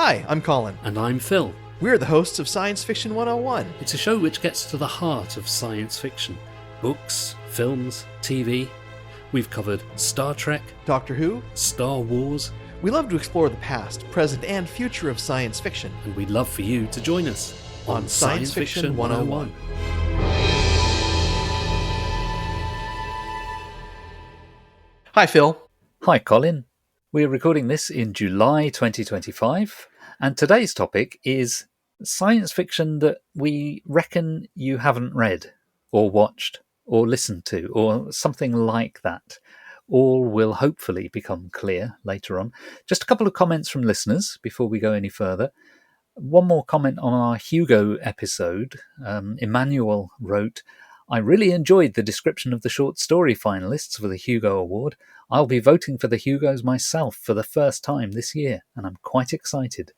Hi, I'm Colin. And I'm Phil. We're the hosts of Science Fiction 101. It's a show which gets to the heart of science fiction. Books, films, TV. We've covered Star Trek, Doctor Who, Star Wars. We love to explore the past, present, and future of science fiction. And we'd love for you to join us on Science Fiction 101. Hi, Phil. Hi, Colin. We're recording this in July 2025, and today's topic is science fiction that we reckon you haven't read, or watched, or listened to, or something like that. All will hopefully become clear later on. Just a couple of comments from listeners before we go any further. One more comment on our Hugo episode. Emmanuel wrote, I really enjoyed the description of the short story finalists for the Hugo Award. I'll be voting for the Hugos myself for the first time this year, and I'm quite excited.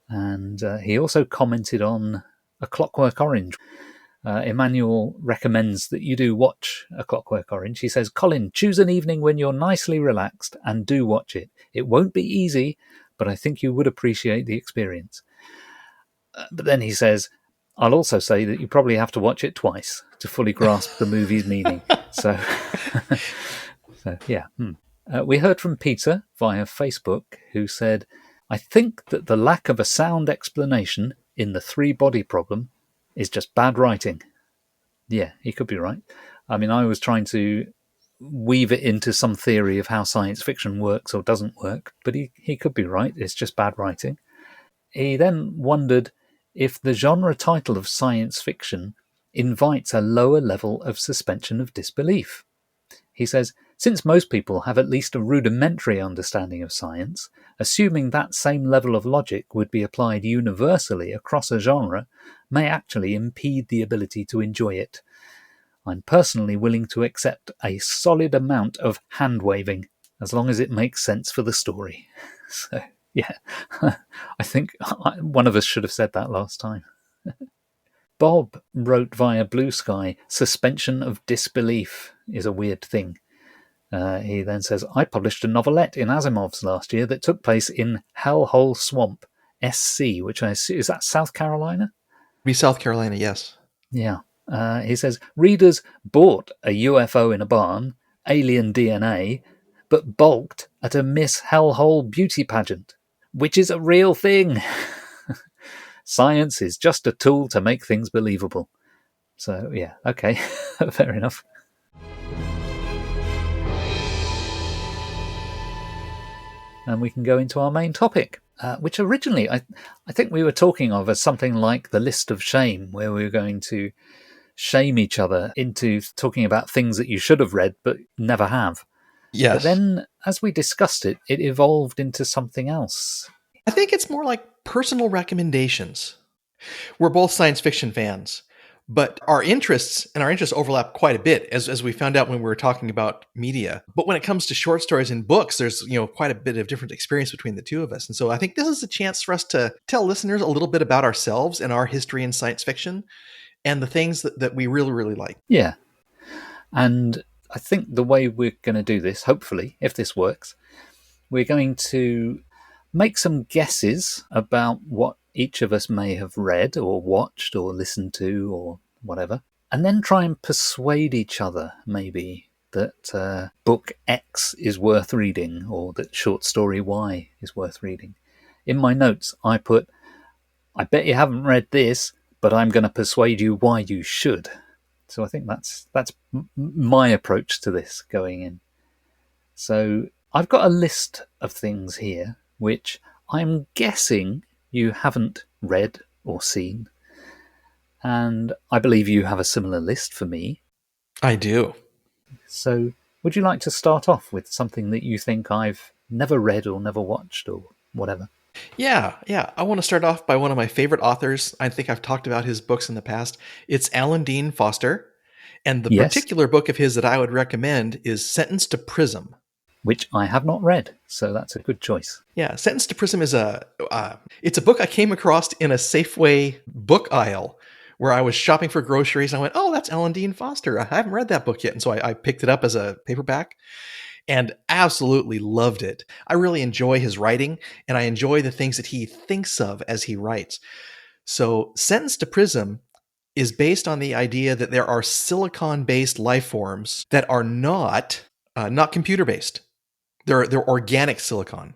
And he also commented on A Clockwork Orange. Emmanuel recommends that you do watch A Clockwork Orange. He says, Colin, choose an evening when you're nicely relaxed and do watch it. It won't be easy, but I think you would appreciate the experience. But then he says, I'll also say that you probably have to watch it twice to fully grasp the movie's meaning. So yeah. We heard from Peter via Facebook, who said, I think that the lack of a sound explanation in the three-body problem is just bad writing. Yeah, he could be right. I mean, I was trying to weave it into some theory of how science fiction works or doesn't work, but he could be right. It's just bad writing. He then wondered if the genre title of science fiction invites a lower level of suspension of disbelief. He says, since most people have at least a rudimentary understanding of science, assuming that same level of logic would be applied universally across a genre may actually impede the ability to enjoy it. I'm personally willing to accept a solid amount of hand-waving, as long as it makes sense for the story. So, yeah, I think one of us should have said that last time. Bob wrote via Blue Sky, suspension of disbelief is a weird thing. He then says, I published a novelette in Asimov's last year that took place in Hellhole Swamp, SC, which I assume, is that South Carolina? Be South Carolina, yes. Yeah. He says, readers bought a UFO in a barn, alien DNA, but balked at a Miss Hellhole beauty pageant, which is a real thing. Science is just a tool to make things believable. So, yeah, okay, fair enough. And we can go into our main topic, which originally I think we were talking of as something like the list of shame, where we were going to shame each other into talking about things that you should have read but never have. Yes. But then, as we discussed it, it evolved into something else. I think it's more like personal recommendations. We're both science fiction fans, but our interests overlap quite a bit, as we found out when we were talking about media. But when it comes to short stories and books, there's quite a bit of different experience between the two of us. And so I think this is a chance for us to tell listeners a little bit about ourselves and our history in science fiction and the things that we really, really like. Yeah. And I think the way we're going to do this, hopefully, if this works, we're going to make some guesses about what each of us may have read or watched or listened to or whatever, and then try and persuade each other, maybe, that book X is worth reading or that short story Y is worth reading. In my notes, I put, I bet you haven't read this, but I'm going to persuade you why you should. So I think that's my approach to this going in. So I've got a list of things here which I'm guessing you haven't read or seen. And I believe you have a similar list for me. I do. So would you like to start off with something that you think I've never read or never watched or whatever? Yeah. I want to start off by one of my favorite authors. I think I've talked about his books in the past. It's Alan Dean Foster. And the particular book of his that I would recommend is Sentenced to Prism, which I have not read, so that's a good choice. Yeah, Sentenced to Prism is it's a book I came across in a Safeway book aisle where I was shopping for groceries. And I went, oh, that's Alan Dean Foster. I haven't read that book yet. And so I picked it up as a paperback. and absolutely loved it. I really enjoy his writing, and I enjoy the things that he thinks of as he writes. So, Sentence to Prism is based on the idea that there are silicon-based life forms that are not computer-based. They're organic silicon.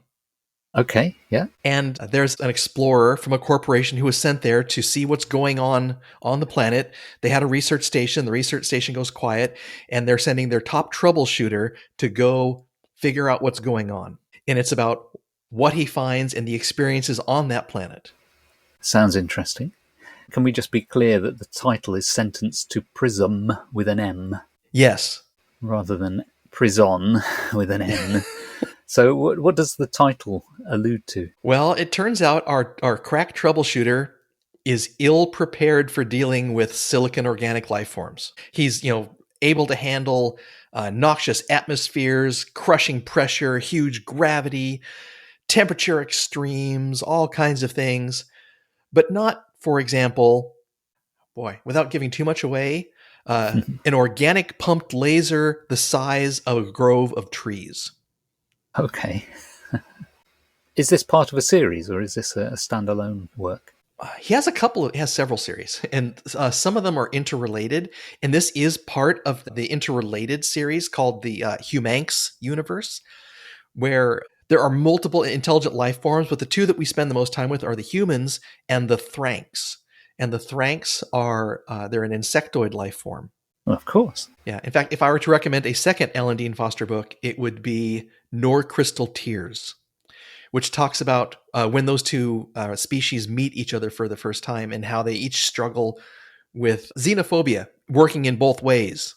Okay, yeah. And there's an explorer from a corporation who was sent there to see what's going on the planet. They had a research station. The research station goes quiet, and they're sending their top troubleshooter to go figure out what's going on. And it's about what he finds and the experiences on that planet. Sounds interesting. Can we just be clear that the title is Sentenced to Prism with an M Yes. rather than Prison with an N? So what does the title allude to? Well, it turns out our crack troubleshooter is ill prepared for dealing with silicon organic life forms. He's, able to handle noxious atmospheres, crushing pressure, huge gravity, temperature extremes, all kinds of things, but not, for example, without giving too much away, an organic pumped laser the size of a grove of trees. Okay. Is this part of a series, or is this a standalone work? He has several series, and some of them are interrelated. And this is part of the interrelated series called the Humanx universe, where there are multiple intelligent life forms, but the two that we spend the most time with are the humans and the Thranks. And the Thranks they're an insectoid life form. Well, of course. Yeah. In fact, if I were to recommend a second Ellen Dean Foster book, it would be Nor Crystal Tears, which talks about when those two species meet each other for the first time and how they each struggle with xenophobia, working in both ways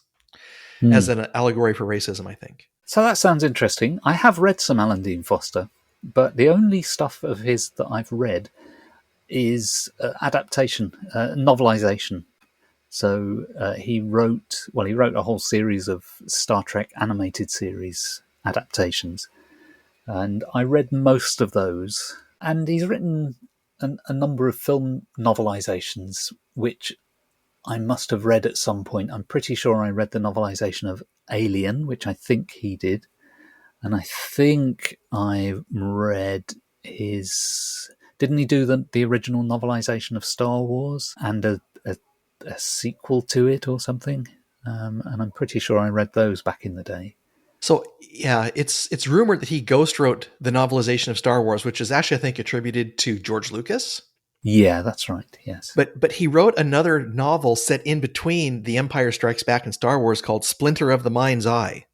as an allegory for racism, I think. So that sounds interesting. I have read some Alan Dean Foster, but the only stuff of his that I've read is adaptation, novelization. So he wrote a whole series of Star Trek animated series adaptations. And I read most of those. And he's written a number of film novelizations, which I must have read at some point. I'm pretty sure I read the novelization of Alien, which I think he did. And I think I read his... Didn't he do the original novelization of Star Wars and a sequel to it or something? And I'm pretty sure I read those back in the day. So, yeah, it's rumored that he ghost wrote the novelization of Star Wars, which is actually, I think, attributed to George Lucas. Yeah, that's right, yes. But he wrote another novel set in between The Empire Strikes Back and Star Wars called Splinter of the Mind's Eye.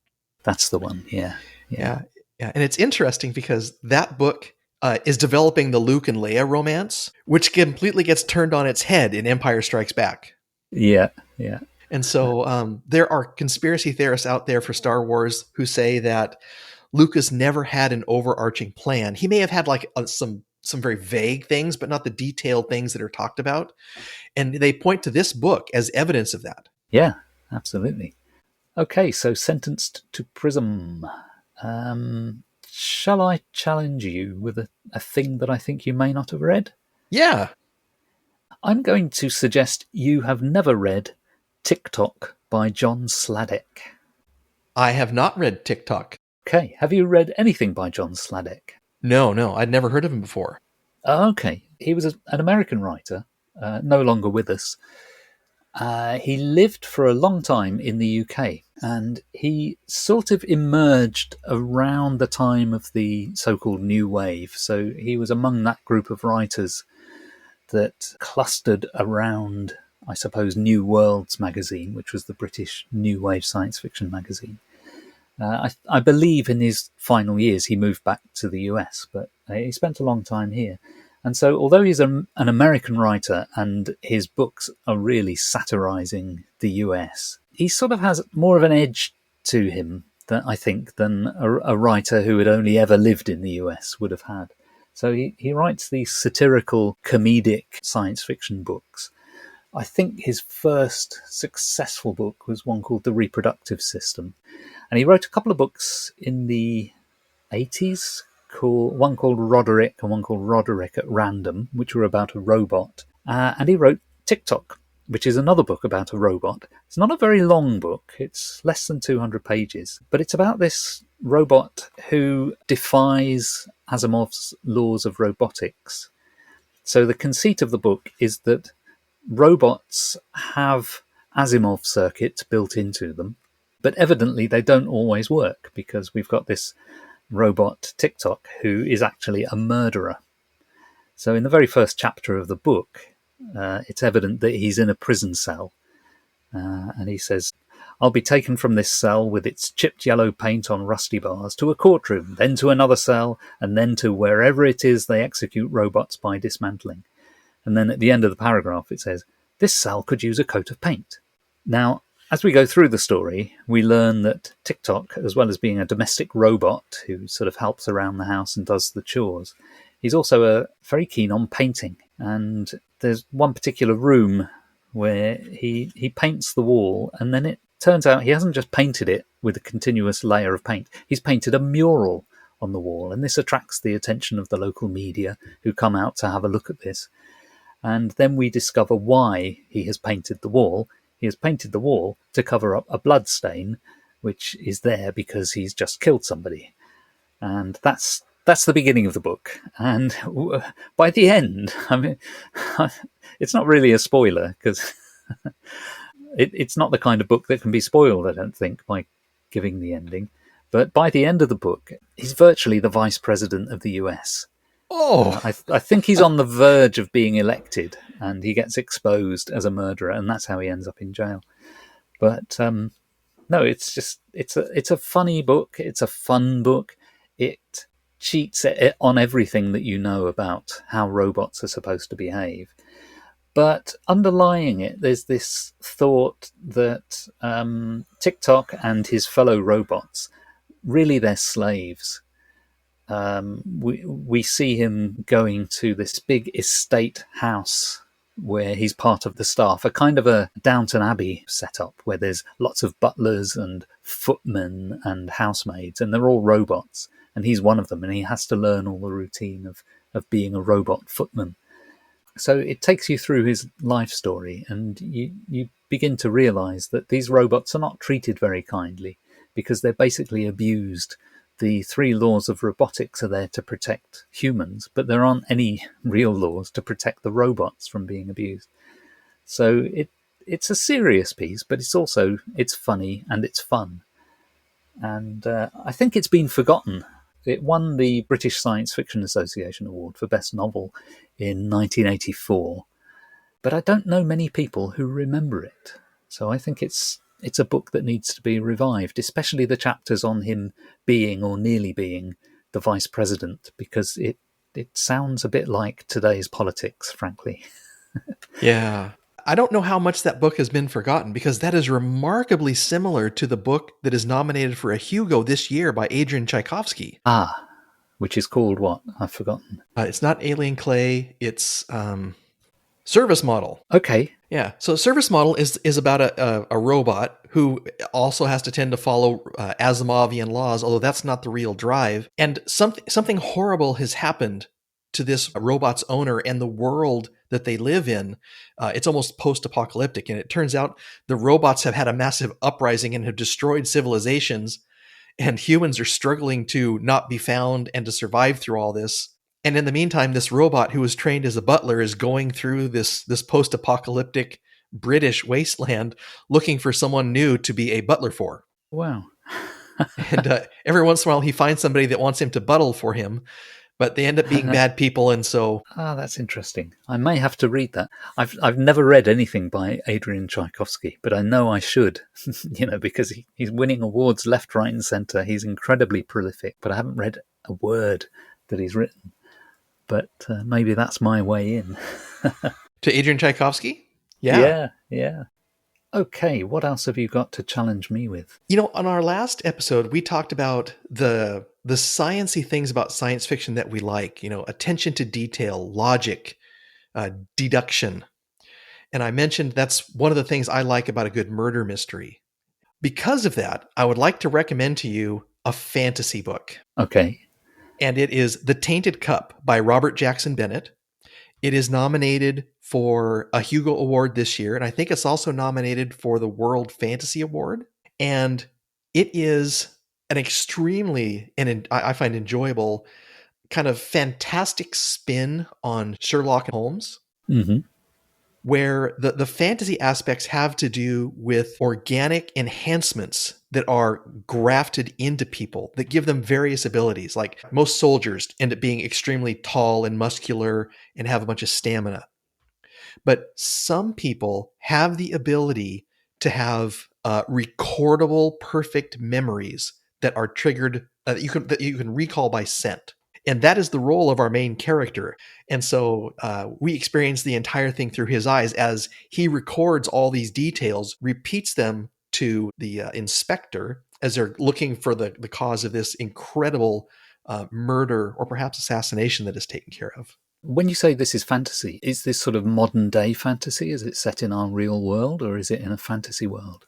That's the one, yeah. And it's interesting because that book is developing the Luke and Leia romance, which completely gets turned on its head in Empire Strikes Back. Yeah. And so there are conspiracy theorists out there for Star Wars who say that Lucas never had an overarching plan. He may have had some very vague things, but not the detailed things that are talked about. And they point to this book as evidence of that. Yeah, absolutely. Okay, so Sentenced to Prism. Shall I challenge you with a thing that I think you may not have read? Yeah. I'm going to suggest you have never read TikTok by John Sladek. I have not read TikTok. Okay, have you read anything by John Sladek? No, I'd never heard of him before. Okay, he was an American writer, no longer with us. He lived for a long time in the UK, and he sort of emerged around the time of the so-called New Wave. So he was among that group of writers that clustered around, I suppose, New Worlds magazine, which was the British New Wave science fiction magazine. I believe in his final years he moved back to the US, but he spent a long time here. And so although he's an American writer and his books are really satirizing the US, he sort of has more of an edge to him, than a writer who had only ever lived in the US would have had. So he writes these satirical, comedic science fiction books. I think his first successful book was one called The Reproductive System. And he wrote a couple of books in the 80s, one called Roderick and one called Roderick at Random, which were about a robot. And he wrote TikTok, which is another book about a robot. It's not a very long book. It's less than 200 pages. But it's about this robot who defies Asimov's laws of robotics. So the conceit of the book is that robots have Asimov circuits built into them, but evidently they don't always work because we've got this robot TikTok who is actually a murderer. So in the very first chapter of the book, it's evident that he's in a prison cell. And he says, I'll be taken from this cell with its chipped yellow paint on rusty bars to a courtroom, then to another cell, and then to wherever it is they execute robots by dismantling. And then at the end of the paragraph it says, this cell could use a coat of paint. Now, as we go through the story, we learn that TikTok, as well as being a domestic robot who sort of helps around the house and does the chores, he's also very keen on painting. And there's one particular room where he paints the wall, and then it turns out he hasn't just painted it with a continuous layer of paint. He's painted a mural on the wall, and this attracts the attention of the local media who come out to have a look at this. And then we discover why he has painted the wall. He has painted the wall to cover up a blood stain, which is there because he's just killed somebody. And that's the beginning of the book. And by the end, I mean, it's not really a spoiler because it's not the kind of book that can be spoiled, I don't think, by giving the ending. But by the end of the book, he's virtually the vice president of the US. Oh, I think he's on the verge of being elected, and he gets exposed as a murderer, and that's how he ends up in jail. But no, it's a funny book. It's a fun book. It cheats on everything that you know about how robots are supposed to behave. But underlying it, there's this thought that TikTok and his fellow robots, really they're slaves. We see him going to this big estate house where he's part of the staff, a kind of a Downton Abbey setup where there's lots of butlers and footmen and housemaids, and they're all robots, and he's one of them, and he has to learn all the routine of being a robot footman. So it takes you through his life story, and you begin to realize that these robots are not treated very kindly because they're basically abused. The 3 laws of robotics are there to protect humans, but there aren't any real laws to protect the robots from being abused. So it's a serious piece, but it's funny and it's fun. And I think it's been forgotten. It won the British Science Fiction Association Award for Best Novel in 1984, but I don't know many people who remember it. So I think it's a book that needs to be revived, especially the chapters on him being or nearly being the vice president, because it sounds a bit like today's politics, frankly. yeah. I don't know how much that book has been forgotten because that is remarkably similar to the book that is nominated for a Hugo this year by Adrian Tchaikovsky. Which is called what? I've forgotten. It's not Alien Clay. It's Service Model. Okay. Yeah. So Service Model is about a robot who also has to tend to follow Asimovian laws, although that's not the real drive. And something horrible has happened to this robot's owner and the world that they live in. It's almost post-apocalyptic, and it turns out the robots have had a massive uprising and have destroyed civilizations, and humans are struggling to not be found and to survive through all this. And in the meantime, this robot who was trained as a butler is going through this post-apocalyptic British wasteland looking for someone new to be a butler for. Wow. And every once in a while he finds somebody that wants him to buttle for him, but they end up being bad people, and so... that's interesting. I may have to read that. I've never read anything by Adrian Tchaikovsky, but I know I should, because he's winning awards left, right, and centre. He's incredibly prolific, but I haven't read a word that he's written. But maybe that's my way in. To Adrian Tchaikovsky? Yeah. Yeah. Okay, what else have you got to challenge me with? On our last episode, we talked about the science-y things about science fiction that we like, attention to detail, logic, deduction. And I mentioned that's one of the things I like about a good murder mystery. Because of that, I would like to recommend to you a fantasy book. Okay. And it is The Tainted Cup by Robert Jackson Bennett. It is nominated for a Hugo Award this year, and I think it's also nominated for the World Fantasy Award. And it is an extremely, and I find enjoyable, kind of fantastic spin on Sherlock Holmes, Hmm. where the fantasy aspects have to do with organic enhancements that are grafted into people that give them various abilities. Like most soldiers end up being extremely tall and muscular and have a bunch of stamina. But some people have the ability to have recordable, perfect memories that are triggered that you can recall by scent. And that is the role of our main character. And so we experience the entire thing through his eyes as he records all these details, repeats them to the inspector as they're looking for the cause of this incredible murder or perhaps assassination that is taken care of. When you say this is fantasy, is this sort of modern day fantasy? Is it set in our real world, or is it in a fantasy world?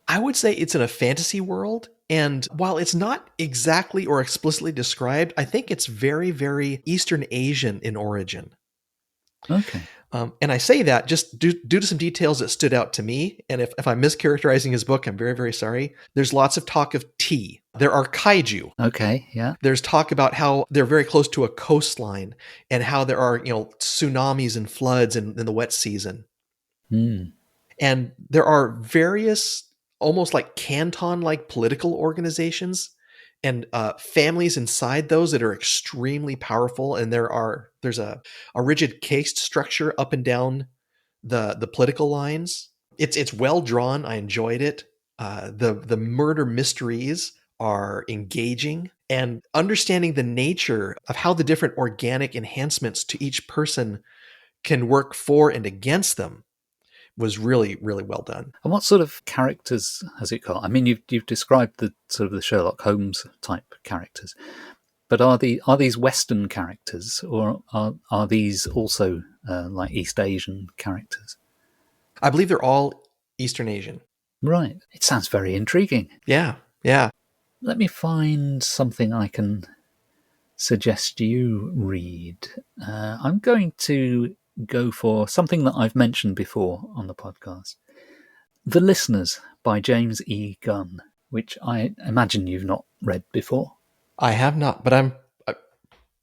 I would say it's in a fantasy world. And while it's not exactly or explicitly described, I think it's very, very Eastern Asian in origin. Okay. And I say that just due to some details that stood out to me. And if I'm mischaracterizing his book, I'm very, very sorry. There's lots of talk of tea. There are kaiju. Okay, yeah. There's talk about how they're very close to a coastline and how there are, tsunamis and floods in the wet season. Hmm. And there are various almost like canton-like political organizations and families inside those that are extremely powerful. And there's a rigid caste structure up and down the political lines. It's well drawn. I enjoyed it. The murder mysteries are engaging, and understanding the nature of how the different organic enhancements to each person can work for and against them was really, really well done. And what sort of characters has it got? I mean, you've described the sort of the Sherlock Holmes type characters, but are these Western characters, or are these also like East Asian characters? I believe they're all Eastern Asian. Right. It sounds very intriguing. Yeah, yeah. Let me find something I can suggest you read. I'm going to go for something that I've mentioned before on the podcast. The Listeners by James E. Gunn, which I imagine you've not read before. I have not, but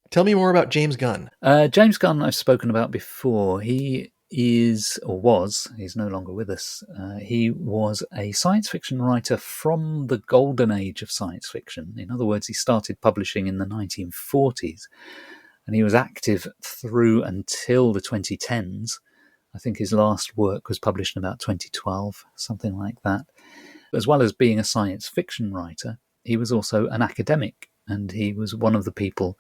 tell me more about James Gunn. James Gunn I've spoken about before. He is, or was, he's no longer with us, he was a science fiction writer from the golden age of science fiction. In other words, he started publishing in the 1940s, and he was active through until the 2010s. I think his last work was published in about 2012, something like that. As well as being a science fiction writer, he was also an academic, and he was one of the people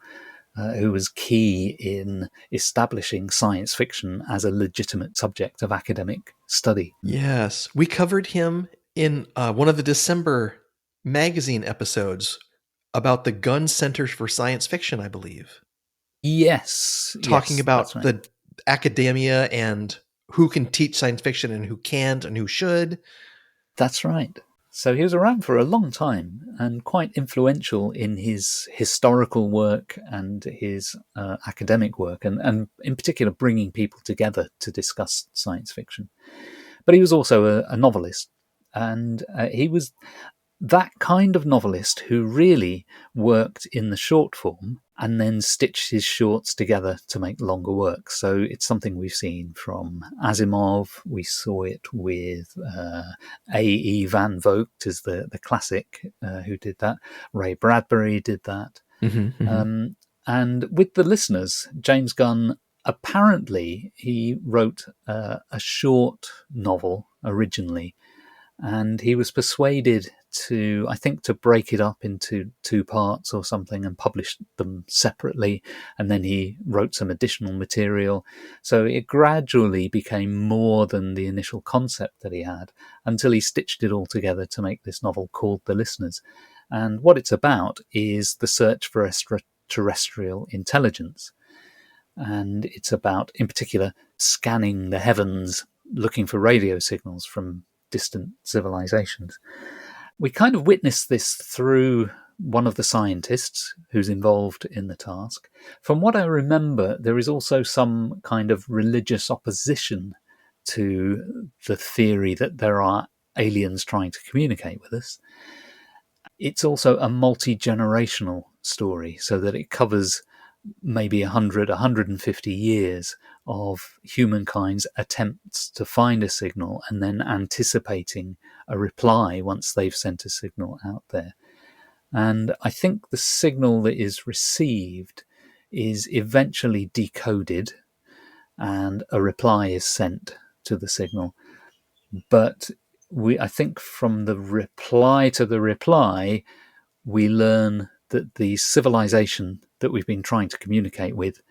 who was key in establishing science fiction as a legitimate subject of academic study. Yes, we covered him in one of the December magazine episodes about the Gunn Center for Science Fiction, I believe. Yes. Talking about right. the academia and who can teach science fiction and who can't and who should. That's right. So he was around for a long time and quite influential in his historical work and his academic work, and in particular bringing people together to discuss science fiction. But he was also a novelist, and he was that kind of novelist who really worked in the short form and then stitched his shorts together to make longer work. So it's something we've seen from Asimov. We saw it with A.E. Van Vogt as the classic who did that. Ray Bradbury did that. Mm-hmm, mm-hmm. And with The Listeners, James Gunn, apparently he wrote a short novel originally, and he was persuaded to break it up into 2 parts or something and publish them separately, and then he wrote some additional material. So it gradually became more than the initial concept that he had, until he stitched it all together to make this novel called The Listeners. And what it's about is the search for extraterrestrial intelligence. And it's about, in particular, scanning the heavens, looking for radio signals from distant civilizations. We kind of witnessed this through one of the scientists who's involved in the task. From what I remember, there is also some kind of religious opposition to the theory that there are aliens trying to communicate with us. it's also a multi-generational story, so that it covers maybe 100, 150 years of humankind's attempts to find a signal and then anticipating a reply once they've sent a signal out there. And I think the signal that is received is eventually decoded and a reply is sent to the signal. But I think from the reply to the reply, we learn that the civilization that we've been trying to communicate with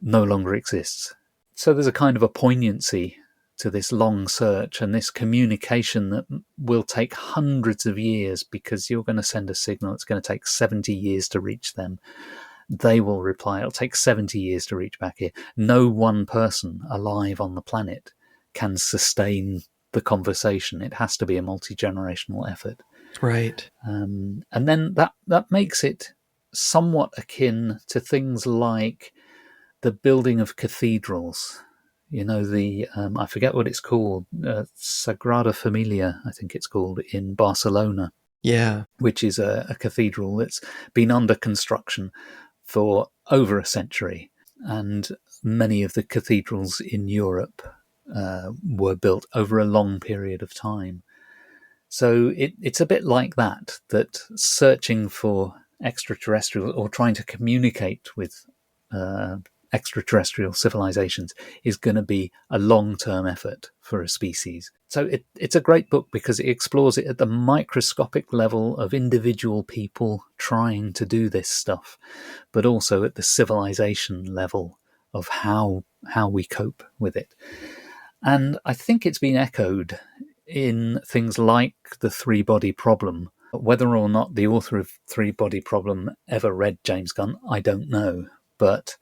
no longer exists. So there's a kind of a poignancy to this long search and this communication that will take hundreds of years, because you're going to send a signal. It's going to take 70 years to reach them. They will reply. It'll take 70 years to reach back here. No one person alive on the planet can sustain the conversation. It has to be a multi-generational effort. Right. And then that makes it somewhat akin to things like the building of cathedrals. You know, I forget what it's called, Sagrada Familia, I think it's called, in Barcelona. Yeah. Which is a cathedral that's been under construction for over a century. And many of the cathedrals in Europe were built over a long period of time. So it's a bit like that searching for extraterrestrial or trying to communicate with extraterrestrial civilizations is going to be a long-term effort for a species. So it's a great book because it explores it at the microscopic level of individual people trying to do this stuff, but also at the civilization level of how we cope with it. And I think it's been echoed in things like the three-body problem. Whether or not the author of Three-Body Problem ever read James Gunn, I don't know. But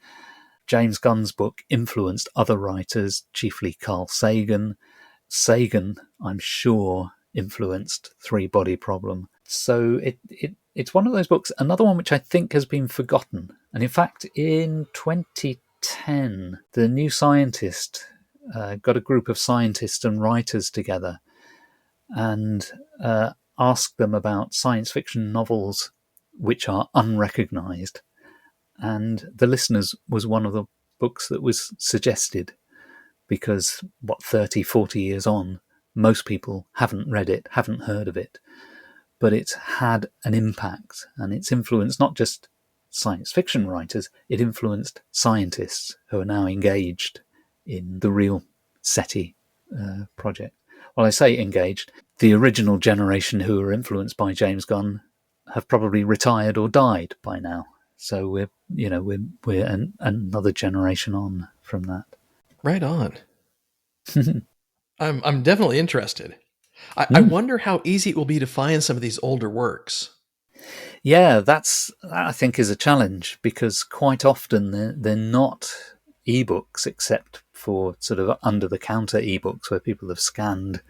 James Gunn's book influenced other writers, chiefly Carl Sagan. Sagan, I'm sure, influenced Three-Body Problem. So it's one of those books. Another one which I think has been forgotten. And in fact, in 2010, The New Scientist got a group of scientists and writers together and asked them about science fiction novels which are unrecognized. And The Listeners was one of the books that was suggested because, 30, 40 years on, most people haven't read it, haven't heard of it. But it's had an impact, and it's influenced not just science fiction writers, it influenced scientists who are now engaged in the real SETI project. Well, I say engaged. The original generation who were influenced by James Gunn have probably retired or died by now. So we're another generation on from that. Right on. I'm definitely interested. I wonder how easy it will be to find some of these older works. Yeah, that I think is a challenge, because quite often they're not ebooks, except for sort of under-the-counter ebooks where people have scanned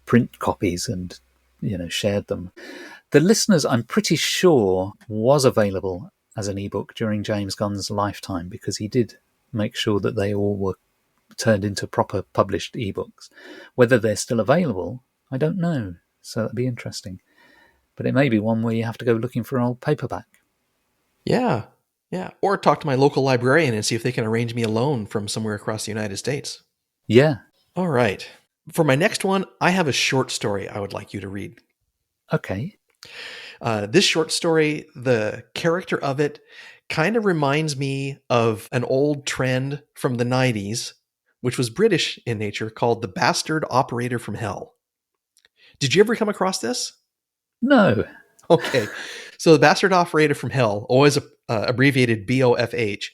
print copies and shared them. The Listeners, I'm pretty sure, was available as an ebook during James Gunn's lifetime, because he did make sure that they all were turned into proper published ebooks. Whether they're still available, I don't know. So that'd be interesting. But it may be one where you have to go looking for an old paperback. Yeah. Or talk to my local librarian and see if they can arrange me a loan from somewhere across the United States. Yeah. All right. For my next one, I have a short story I would like you to read. Okay. This short story, the character of it kind of reminds me of an old trend from the 90s, which was British in nature, called The Bastard Operator from Hell. Did you ever come across this? No. Okay. So The Bastard Operator from Hell, always abbreviated BOFH,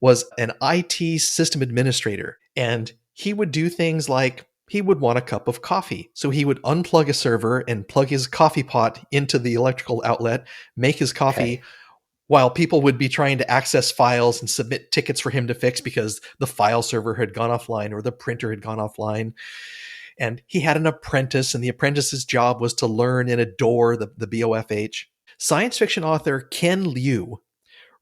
was an IT system administrator. And he would do things like he would want a cup of coffee. So he would unplug a server and plug his coffee pot into the electrical outlet, make his coffee, while people would be trying to access files and submit tickets for him to fix because the file server had gone offline or the printer had gone offline. And he had an apprentice, and the apprentice's job was to learn and adore the BOFH. Science fiction author Ken Liu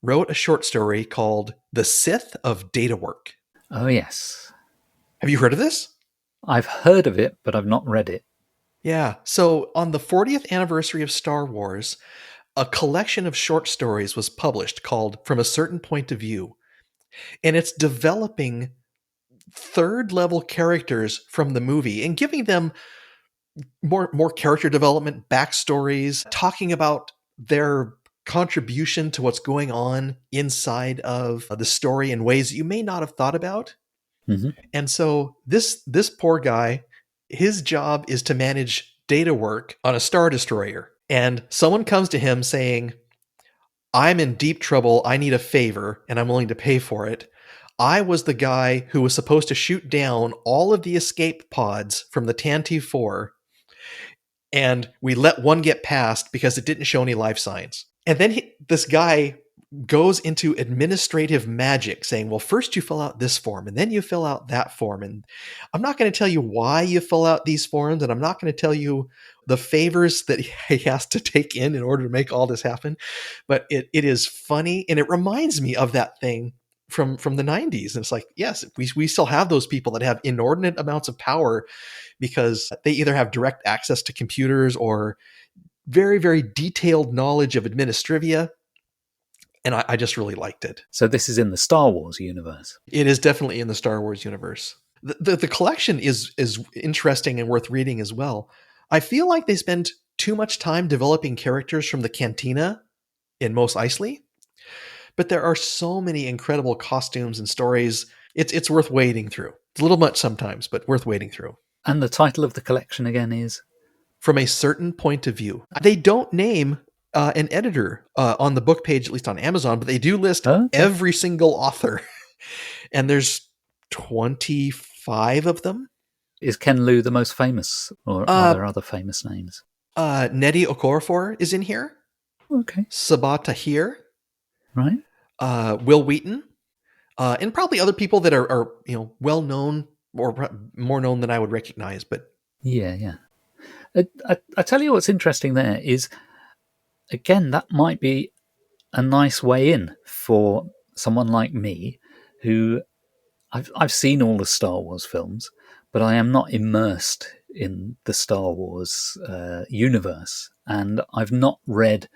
wrote a short story called The Sith of Data Work. Oh, yes. Have you heard of this? I've heard of it, but I've not read it. Yeah. So on the 40th anniversary of Star Wars, a collection of short stories was published called From a Certain Point of View. And it's developing third level characters from the movie and giving them more character development, backstories, talking about their contribution to what's going on inside of the story in ways that you may not have thought about. Hmm. And so this poor guy, his job is to manage data work on a star destroyer. And someone comes to him saying, I'm in deep trouble. I need a favor and I'm willing to pay for it. I was the guy who was supposed to shoot down all of the escape pods from the Tantive 4, and we let one get past because it didn't show any life signs. And then this guy goes into administrative magic saying, well, first you fill out this form and then you fill out that form. And I'm not going to tell you why you fill out these forms. And I'm not going to tell you the favors that he has to take in order to make all this happen. But it is funny. And it reminds me of that thing from the 90s. And it's like, yes, we still have those people that have inordinate amounts of power because they either have direct access to computers or very, very detailed knowledge of administrivia. And I just really liked it. So this is in the Star Wars universe. It is definitely in the Star Wars universe. The collection is interesting and worth reading as well. I feel like they spend too much time developing characters from the Cantina in Mos Eisley, but there are so many incredible costumes and stories. It's worth wading through. It's a little much sometimes, but worth wading through. And the title of the collection again is? From a Certain Point of View. They don't name an editor on the book page, at least on Amazon, but they do list every single author. And there's 25 of them. Is Ken Liu the most famous, or are there other famous names? Nnedi Okorafor is in here. Okay. Sabah Tahir. Right. Will Wheaton. And probably other people that are well known or more known than I would recognize. But yeah. I tell you what's interesting there is, again, that might be a nice way in for someone like me who I've seen all the Star Wars films, but I am not immersed in the Star Wars universe, and I've not read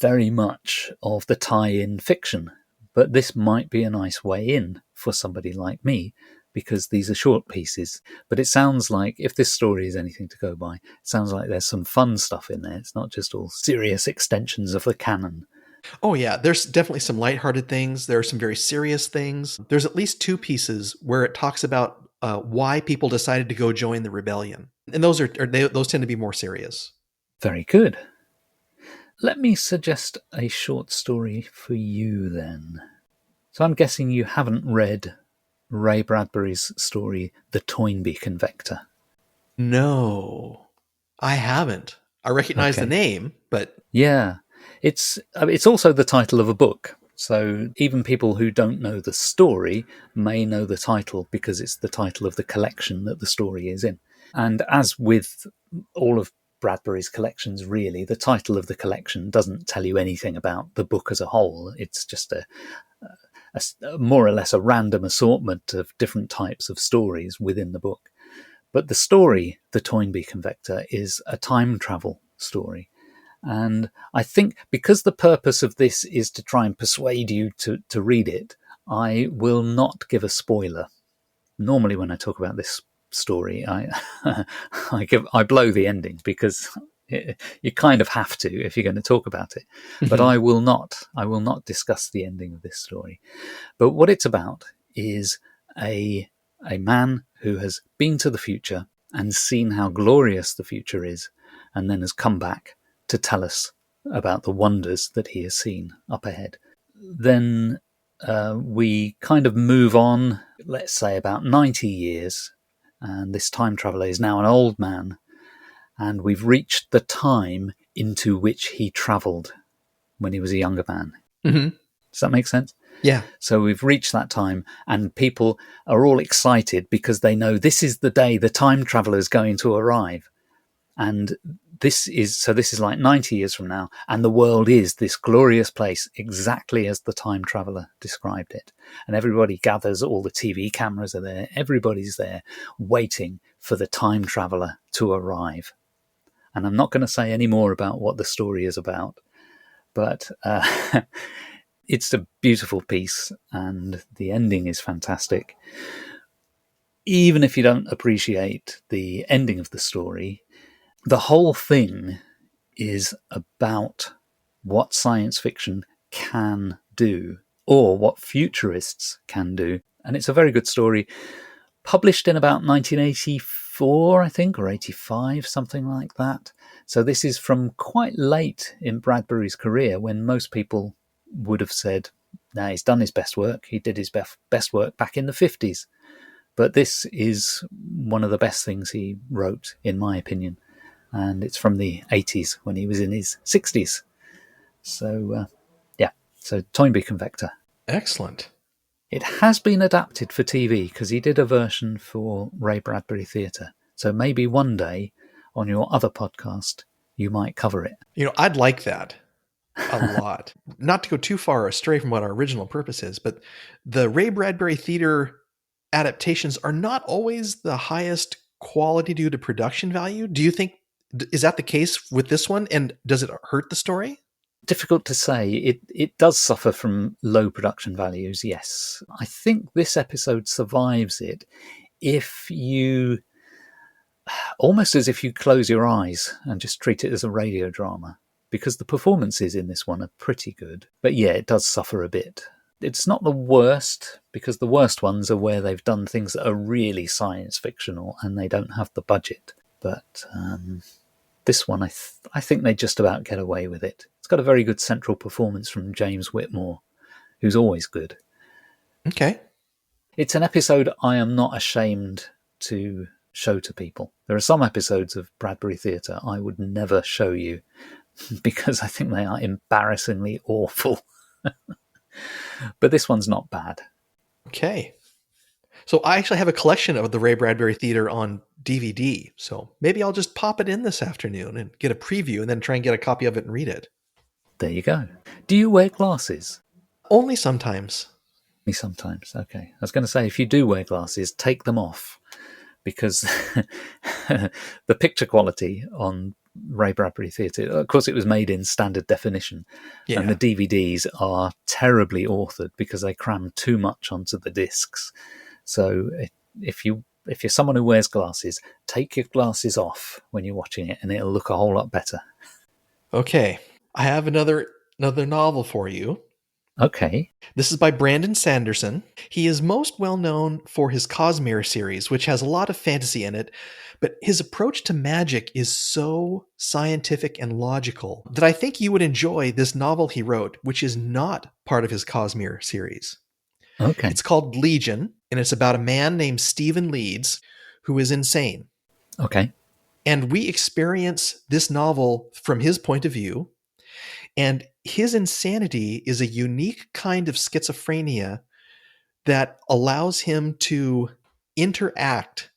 very much of the tie-in fiction. But this might be a nice way in for somebody like me, because these are short pieces. But it sounds like, if this story is anything to go by, it sounds like there's some fun stuff in there. It's not just all serious extensions of the canon. Oh yeah, there's definitely some lighthearted things. There are some very serious things. There's at least 2 pieces where it talks about why people decided to go join the rebellion. And those those tend to be more serious. Very good. Let me suggest a short story for you then. So I'm guessing you haven't read Ray Bradbury's story, The Toynbee Convector. No, I haven't. I recognize the name, but... Yeah, it's also the title of a book. So even people who don't know the story may know the title because it's the title of the collection that the story is in. And as with all of Bradbury's collections, really, the title of the collection doesn't tell you anything about the book as a whole. It's just a more or less a random assortment of different types of stories within the book. But the story, The Toynbee Convector, is a time travel story. And I think because the purpose of this is to try and persuade you to read it, I will not give a spoiler. Normally when I talk about this story, I blow the ending because you kind of have to if you're going to talk about it. But I will not discuss the ending of this story. But what it's about is a man who has been to the future and seen how glorious the future is, and then has come back to tell us about the wonders that he has seen up ahead. Then we kind of move on, let's say about 90 years, and this time traveller is now an old man, and we've reached the time into which he travelled when he was a younger man. Mm-hmm. Does that make sense? Yeah. So we've reached that time, and people are all excited because they know this is the day the time traveller is going to arrive. And this is like 90 years from now, and the world is this glorious place exactly as the time traveler described it. And everybody gathers, all the TV cameras are there, everybody's there waiting for the time traveler to arrive. And I'm not going to say any more about what the story is about, but it's a beautiful piece, and the ending is fantastic. Even if you don't appreciate the ending of the story, the whole thing is about what science fiction can do, or what futurists can do. And it's a very good story, published in about 1984, I think, or 85, something like that. So this is from quite late in Bradbury's career, when most people would have said, nah, he's done his best work. He did his best work back in the 50s. But this is one of the best things he wrote, in my opinion. And it's from the 80s, when he was in his 60s. So, so Toynbee Convector. Excellent. It has been adapted for TV, because he did a version for Ray Bradbury Theatre. So maybe one day on your other podcast, you might cover it. I'd like that a lot. Not to go too far astray from what our original purpose is, but the Ray Bradbury Theatre adaptations are not always the highest quality due to production value. Do you think, is that the case with this one? And does it hurt the story? Difficult to say. It does suffer from low production values, yes. I think this episode survives it if you, almost as if you close your eyes and just treat it as a radio drama, because the performances in this one are pretty good. But yeah, it does suffer a bit. It's not the worst, because the worst ones are where they've done things that are really science fictional and they don't have the budget. But this one, I think they just about get away with it. It's got a very good central performance from James Whitmore, who's always good. Okay. It's an episode I am not ashamed to show to people. There are some episodes of Bradbury Theatre I would never show you, because I think they are embarrassingly awful. But this one's not bad. Okay. So I actually have a collection of the Ray Bradbury Theatre on DVD. So maybe I'll just pop it in this afternoon and get a preview and then try and get a copy of it and read it. There you go. Do you wear glasses? Only sometimes. Me sometimes. Okay. I was going to say, if you do wear glasses, take them off, because the picture quality on Ray Bradbury Theatre, of course it was made in standard definition, and the DVDs are terribly authored because they cram too much onto the discs. So if you're someone who wears glasses, take your glasses off when you're watching it and it'll look a whole lot better. Okay. I have another novel for you. Okay. This is by Brandon Sanderson. He is most well known for his Cosmere series, which has a lot of fantasy in it, but his approach to magic is so scientific and logical that I think you would enjoy this novel he wrote, which is not part of his Cosmere series. Okay. It's called Legion, and it's about a man named Stephen Leeds who is insane. Okay. And we experience this novel from his point of view. And his insanity is a unique kind of schizophrenia that allows him to interact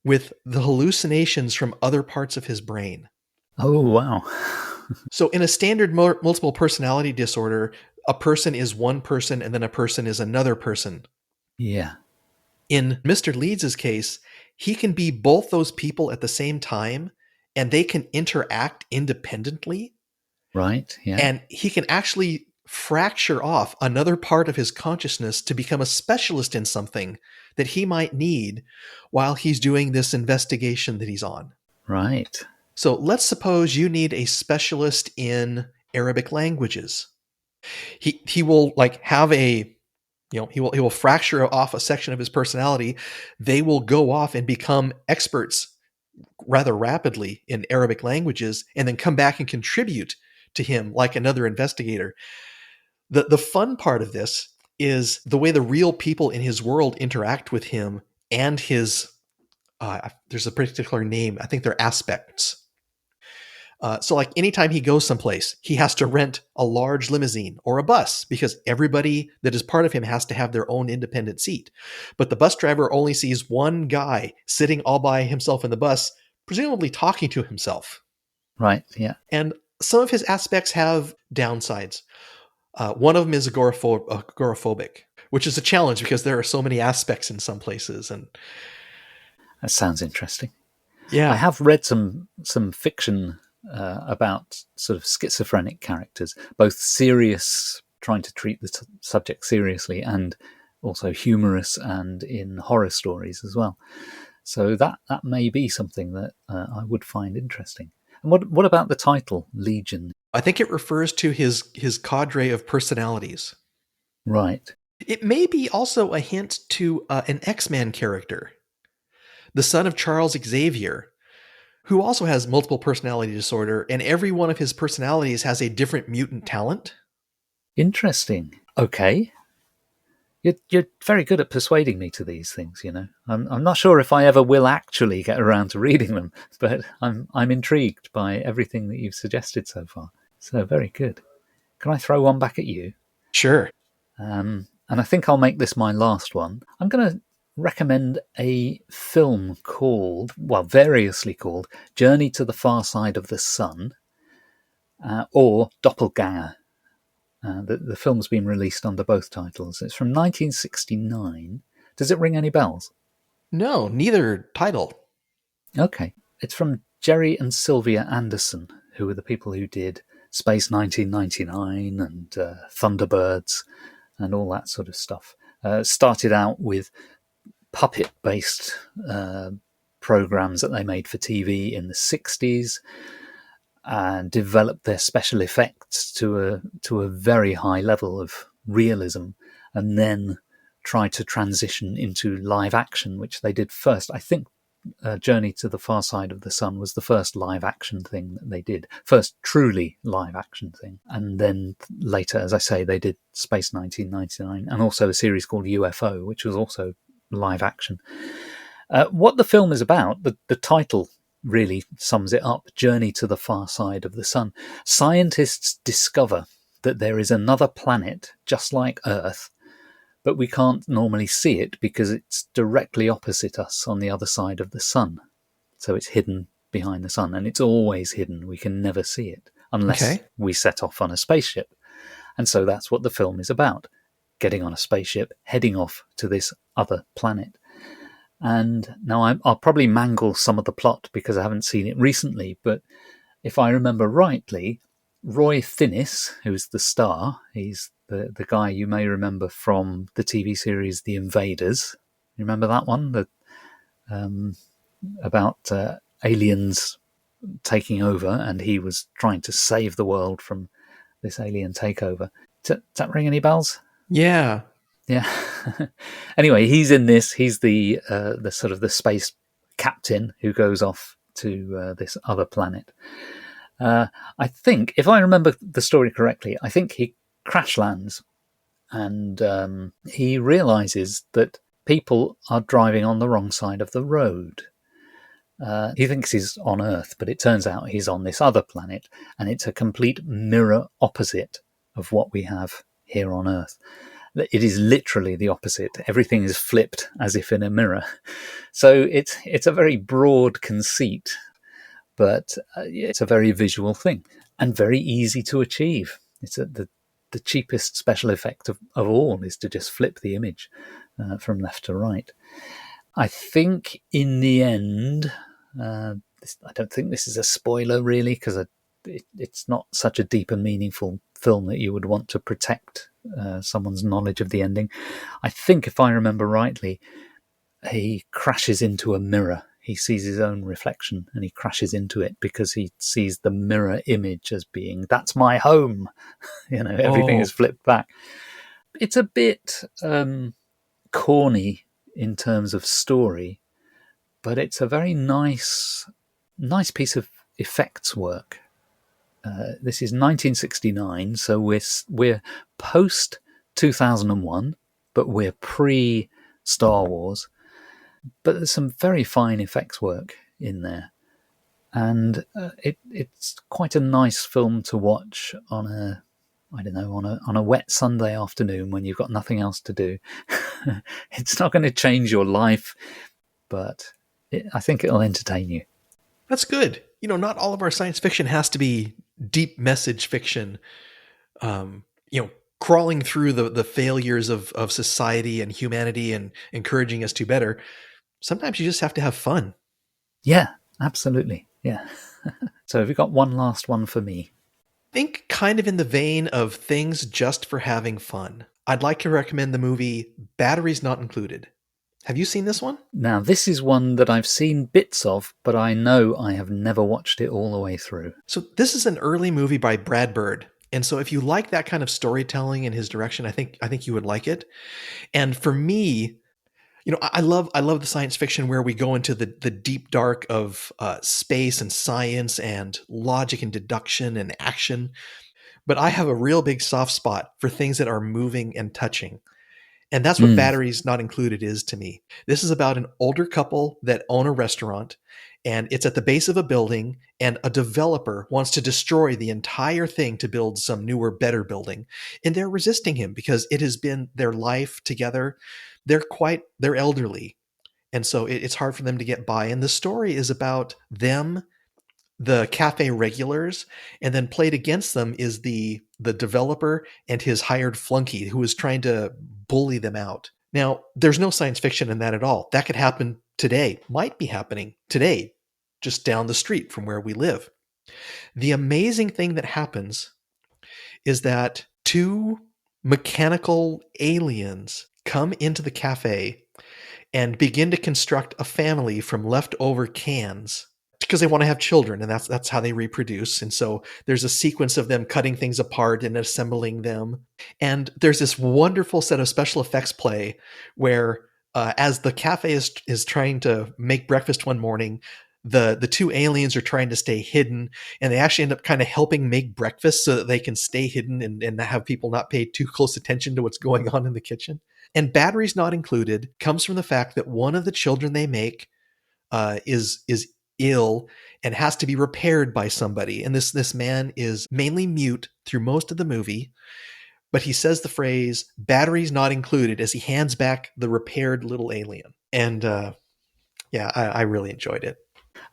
with the hallucinations from other parts of his brain. Oh, wow. So in a standard multiple personality disorder, a person is one person and then a person is another person. Yeah. In Mr. Leeds' case, he can be both those people at the same time, and they can interact independently. Right, yeah. And he can actually fracture off another part of his consciousness to become a specialist in something that he might need while he's doing this investigation that he's on. Right. So let's suppose you need a specialist in Arabic languages. He will have he will fracture off a section of his personality. They will go off and become experts rather rapidly in Arabic languages and then come back and contribute to him like another investigator. The fun part of this is the way the real people in his world interact with him and his, there's a particular name, I think they're aspects. So like anytime he goes someplace, he has to rent a large limousine or a bus because everybody that is part of him has to have their own independent seat. But the bus driver only sees one guy sitting all by himself in the bus, presumably talking to himself. Right, yeah. And some of his aspects have downsides. One of them is agoraphobic, which is a challenge because there are so many aspects in some places. And That sounds interesting. I yeah, have read some fiction about sort of schizophrenic characters, both serious, trying to treat the subject seriously, and also humorous and in horror stories as well. So that may be something that I would find interesting. And what about the title, Legion? I think it refers to his cadre of personalities. Right. It may be also a hint to an X-Man character, the son of Charles Xavier, who also has multiple personality disorder, and every one of his personalities has a different mutant talent. Interesting. Okay. You're very good at persuading me to these things, you know. I'm not sure if I ever will actually get around to reading them, but I'm intrigued by everything that you've suggested so far. So very good. Can I throw one back at you? Sure. And I think I'll make this my last one. I'm going to recommend a film called, well, variously called, Journey to the Far Side of the Sun, or Doppelganger. The film's been released under both titles. It's from 1969. Does it ring any bells? No, neither title. Okay. It's from Jerry and Sylvia Anderson, who were the people who did Space 1999 and Thunderbirds and all that sort of stuff. Started out with puppet-based programs that they made for TV in the 60s, and developed their special effects to a very high level of realism, and then tried to transition into live action, which they did first. I think Journey to the Far Side of the Sun was the first live action thing that they did, first truly live action thing. And then later, as I say, they did Space 1999 and also a series called UFO, which was also live action. What the film is about, the title really sums it up, Journey to the Far Side of the Sun. Scientists discover that there is another planet just like Earth, but we can't normally see it because it's directly opposite us on the other side of the sun. So it's hidden behind the sun, and it's always hidden. We can never see it unless we set off on a spaceship. And so that's what the film is about, getting on a spaceship, heading off to this other planet. And now I'll probably mangle some of the plot because I haven't seen it recently, but if I remember rightly, Roy Finnis, who's the star, he's the guy you may remember from the TV series The Invaders. You remember that one? About aliens taking over, and he was trying to save the world from this alien takeover. Does that ring any bells? Yeah. Yeah. Anyway, he's in this. He's the sort of the space captain who goes off to this other planet. I think, if I remember the story correctly, I think he crash lands, and he realizes that people are driving on the wrong side of the road. He thinks he's on Earth, but it turns out he's on this other planet, and it's a complete mirror opposite of what we have here on Earth. It is literally the opposite. Everything is flipped as if in a mirror. So it's a very broad conceit, but it's a very visual thing and very easy to achieve. It's the cheapest special effect of all is to just flip the image from left to right. I think in the end, I don't think this is a spoiler really, because it's not such a deep and meaningful film that you would want to protect someone's knowledge of the ending. I think, if I remember rightly, he crashes into a mirror. He sees his own reflection and he crashes into it because he sees the mirror image as being, that's my home. Everything is flipped back. It's a bit corny in terms of story, but it's a very nice piece of effects work. This is 1969, so we're post 2001, but we're pre Star Wars. But there's some very fine effects work in there, and it's quite a nice film to watch on a wet Sunday afternoon when you've got nothing else to do. It's not going to change your life, but I think it'll entertain you. That's good. not all of our science fiction has to be deep message fiction, crawling through the failures of society and humanity and encouraging us to better. Sometimes you just have to have fun. Yeah, absolutely. Yeah. So have you got one last one for me? Think kind of in the vein of things just for having fun. I'd like to recommend the movie Batteries Not Included. Have you seen this one? Now, this is one that I've seen bits of, but I know I have never watched it all the way through. So this is an early movie by Brad Bird. And so if you like that kind of storytelling in his direction, I think you would like it. And for me, I love the science fiction where we go into the deep dark of space and science and logic and deduction and action. But I have a real big soft spot for things that are moving and touching. And that's what Batteries Not Included is to me. This is about an older couple that own a restaurant, and it's at the base of a building, and a developer wants to destroy the entire thing to build some newer, better building. And they're resisting him because it has been their life together. They're elderly. And so it's hard for them to get by. And the story is about them, the cafe regulars, and then played against them is the developer and his hired flunky who is trying to bully them out. Now, there's no science fiction in that at all. That could happen today, might be happening today, just down the street from where we live. The amazing thing that happens is that two mechanical aliens come into the cafe and begin to construct a family from leftover cans because they want to have children, and that's how they reproduce. And so there's a sequence of them cutting things apart and assembling them. And there's this wonderful set of special effects play where as the cafe is trying to make breakfast one morning, the two aliens are trying to stay hidden, and they actually end up kind of helping make breakfast so that they can stay hidden and have people not pay too close attention to what's going on in the kitchen. And Batteries Not Included comes from the fact that one of the children they make is ill and has to be repaired by somebody. And this man is mainly mute through most of the movie, but he says the phrase "batteries not included" as he hands back the repaired little alien. And I really enjoyed it.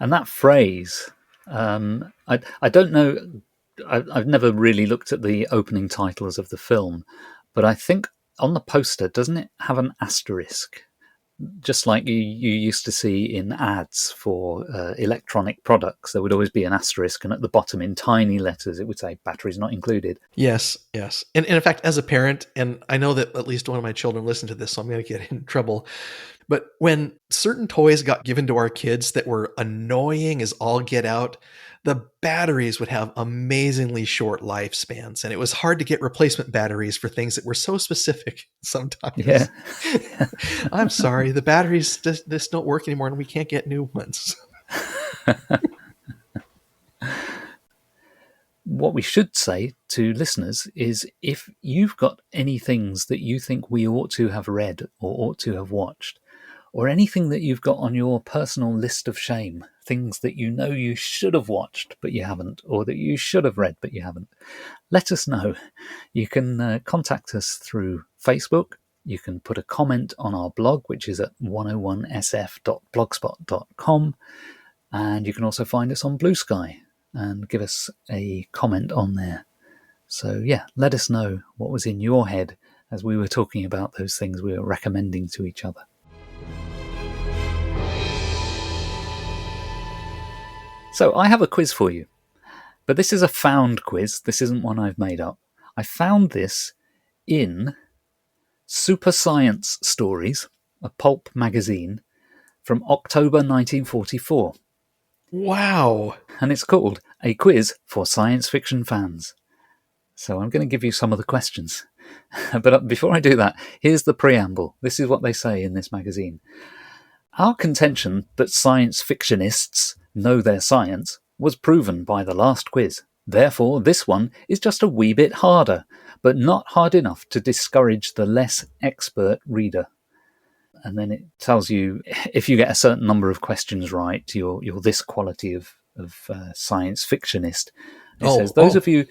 And that phrase, I don't know, I've never really looked at the opening titles of the film, but I think on the poster, doesn't it have an asterisk? Just like you used to see in ads for electronic products, there would always be an asterisk, and at the bottom in tiny letters it would say "batteries not included." Yes. And in fact, as a parent, and I know that at least one of my children listened to this, so I'm going to get in trouble, but when certain toys got given to our kids that were annoying as all get out, the batteries would have amazingly short lifespans, and it was hard to get replacement batteries for things that were so specific sometimes. Yeah. I'm sorry, the batteries just don't work anymore, and we can't get new ones. What we should say to listeners is, if you've got any things that you think we ought to have read or ought to have watched, or anything that you've got on your personal list of shame, things that you know you should have watched but you haven't, or that you should have read but you haven't, let us know. You can contact us through Facebook. You can put a comment on our blog, which is at 101sf.blogspot.com, and you can also find us on Blue Sky and give us a comment on there. So yeah, let us know what was in your head as we were talking about those things we were recommending to each other. So I have a quiz for you, but this is a found quiz. This isn't one I've made up. I found this in Super Science Stories, a pulp magazine from October 1944. Wow. And it's called A Quiz for Science Fiction Fans. So I'm going to give you some of the questions. But before I do that, here's the preamble. This is what they say in this magazine. Our contention that science fictionists know their science was proven by the last quiz. Therefore, this one is just a wee bit harder, but not hard enough to discourage the less expert reader. And then it tells you, if you get a certain number of questions right, you're this quality of science fictionist. It says those of you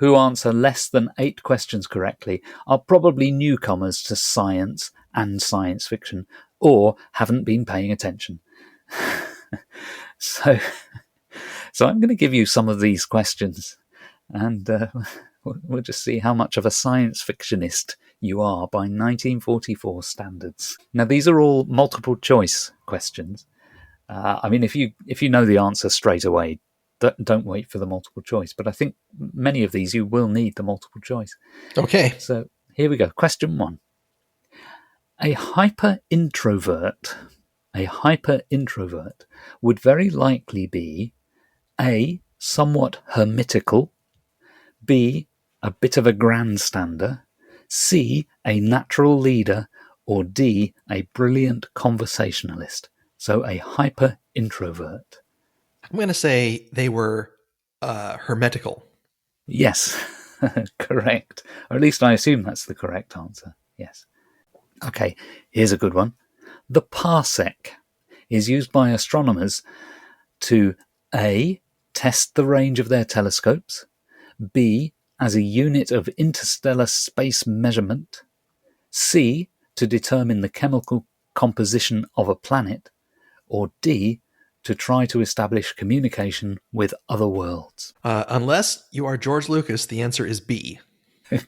who answer less than 8 questions correctly are probably newcomers to science and science fiction, or haven't been paying attention. So, so I'm going to give you some of these questions, and we'll just see how much of a science fictionist you are by 1944 standards. Now, these are all multiple choice questions. I mean, if you know the answer straight away, don't wait for the multiple choice. But I think many of these you will need the multiple choice. Okay. So here we go. Question 1. A hyper-introvert would very likely be A, somewhat hermitical, B, a bit of a grandstander, C, a natural leader, or D, a brilliant conversationalist. So a hyper-introvert. I'm going to say they were hermetical. Yes, correct. Or at least I assume that's the correct answer. Yes. Okay, here's a good one. The parsec is used by astronomers to A, test the range of their telescopes, B, as a unit of interstellar space measurement, C, to determine the chemical composition of a planet, or D, to try to establish communication with other worlds. Unless you are George Lucas, the answer is B.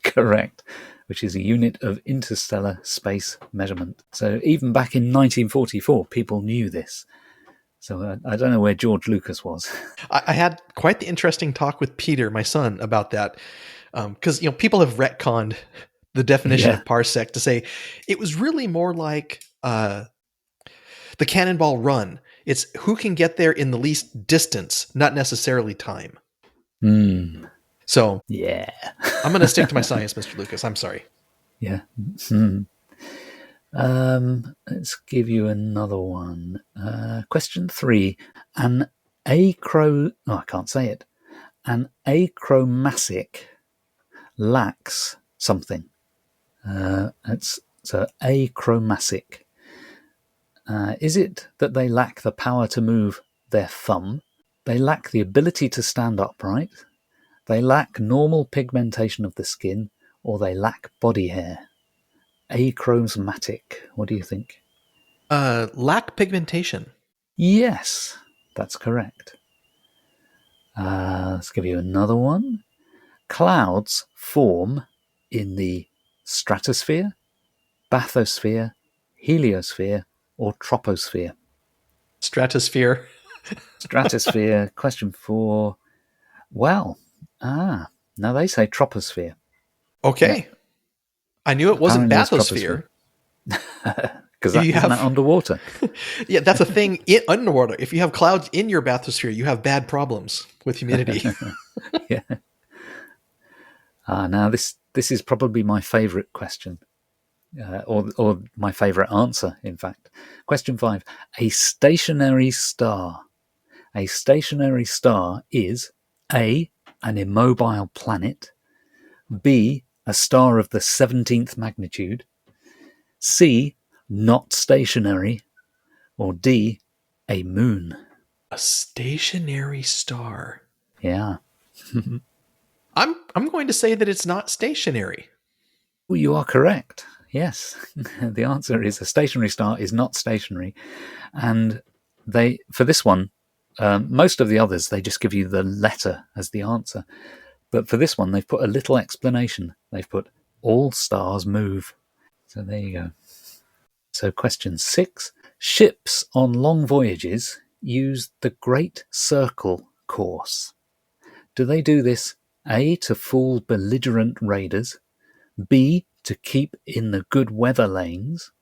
Correct, which is a unit of interstellar space measurement. So even back in 1944, people knew this. So I don't know where George Lucas was. I had quite the interesting talk with Peter, my son, about that. Because people have retconned the definition of parsec to say it was really more like the cannonball run. It's who can get there in the least distance, not necessarily time. So yeah, I'm going to stick to my science, Mr. Lucas. I'm sorry. Yeah. Let's give you another one. Question 3. An achromatic lacks something. So achromatic. Is it that they lack the power to move their thumb? They lack the ability to stand upright? They lack normal pigmentation of the skin? Or they lack body hair? Achromatic. What do you think? Lack pigmentation. Yes, that's correct. Let's give you another one. Clouds form in the stratosphere, bathysphere, heliosphere, or troposphere. Stratosphere. Stratosphere. Question 4. Well, now they say troposphere. Okay. Yeah. I knew it wasn't bathysphere. Because isn't that underwater? Yeah, that's a thing underwater. If you have clouds in your bathysphere, you have bad problems with humidity. Yeah. Now this is probably my favourite question, or my favourite answer, in fact. Question 5. A stationary star. A stationary star is A, an immobile planet, B, a star of the 17th magnitude, C, not stationary, or D, a moon. A stationary star. Yeah. I'm going to say that it's not stationary. Well, you are correct. Yes. The answer is a stationary star is not stationary. And for this one, most of the others, they just give you the letter as the answer. But for this one, they've put a little explanation. They've put, all stars move. So there you go. So question 6. Ships on long voyages use the Great Circle course. Do they do this, A, to fool belligerent raiders, B, to keep in the good weather lanes,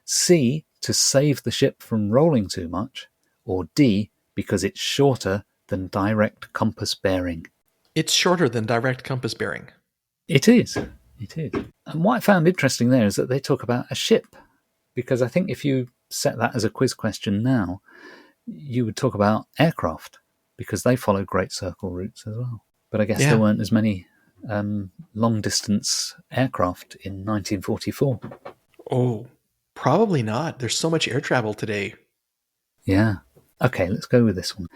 C, to save the ship from rolling too much, or D, because it's shorter than direct compass bearing? It's shorter than direct compass bearing. It is. It is. And what I found interesting there is that they talk about a ship, because I think if you set that as a quiz question now, you would talk about aircraft, because they follow Great Circle routes as well. But I guess there weren't as many long-distance aircraft in 1944. Oh, probably not. There's so much air travel today. Yeah. Okay, let's go with this one.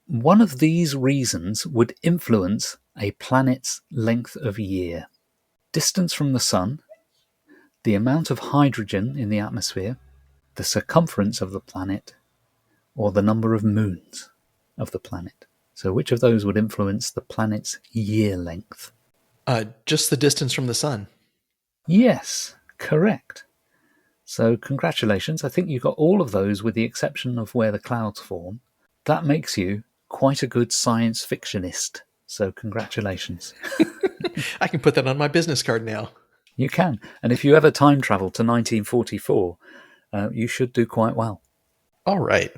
One of these reasons would influence a planet's length of year. Distance from the sun, the amount of hydrogen in the atmosphere, the circumference of the planet, or the number of moons of the planet? So which of those would influence the planet's year length? Just the distance from the sun. Yes, correct. So congratulations. I think you got all of those with the exception of where the clouds form. That makes you quite a good science fictionist. So congratulations. I can put that on my business card now. You can. And if you ever time travel to 1944, you should do quite well. All right.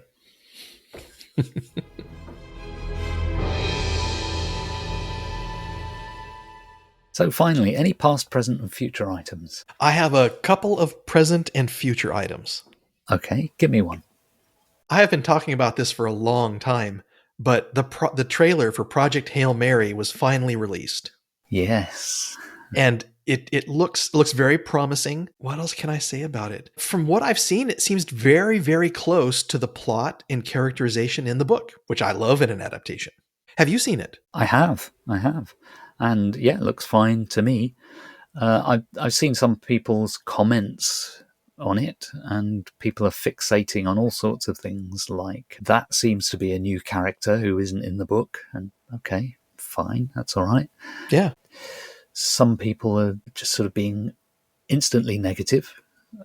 So finally, any past, present, and future items? I have a couple of present and future items. Okay, give me one. I have been talking about this for a long time, but the trailer for Project Hail Mary was finally released. Yes. And it looks very promising. What else can I say about it? From what I've seen, it seems very, very close to the plot and characterization in the book, which I love in an adaptation. Have you seen it? I have. And yeah, it looks fine to me. I've seen some people's comments on it, and people are fixating on all sorts of things like that seems to be a new character who isn't in the book. And okay, fine, that's all right. Yeah. Some people are just sort of being instantly negative.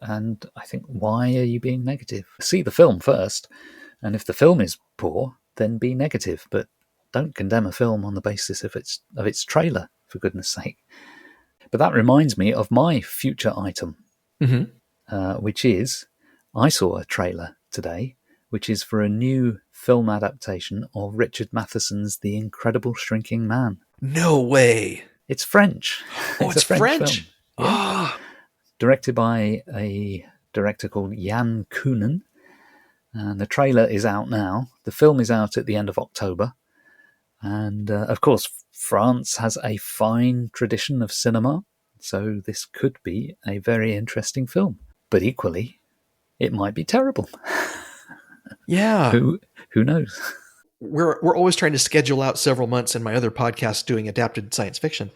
And I think, why are you being negative? See the film first. And if the film is poor, then be negative. But don't condemn a film on the basis of its trailer, for goodness sake. But that reminds me of my future item, which is, I saw a trailer today, which is for a new film adaptation of Richard Matheson's The Incredible Shrinking Man. No way. It's French. Oh, it's a French. Film. Yeah. Directed by a director called Jan Koonen. And the trailer is out now. The film is out at the end of October. And of course, France has a fine tradition of cinema, so this could be a very interesting film. But equally, it might be terrible. Yeah. Who knows? We're always trying to schedule out several months in my other podcast doing adapted science fiction.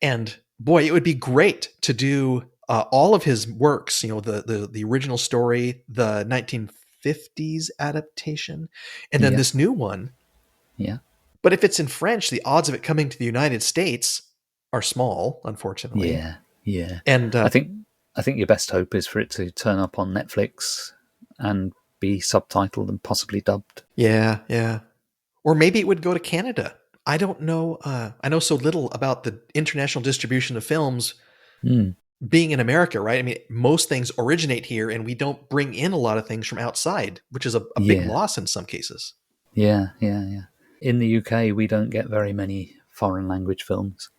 And boy, it would be great to do all of his works, the original story, the 1950s adaptation, and then this new one. Yeah. But if it's in French, the odds of it coming to the United States are small, unfortunately. Yeah. And I think your best hope is for it to turn up on Netflix and be subtitled and possibly dubbed. Yeah. Or maybe it would go to Canada. I don't know. I know so little about the international distribution of films being in America, right? I mean, most things originate here, and we don't bring in a lot of things from outside, which is a big loss in some cases. Yeah. In the UK, we don't get very many foreign language films.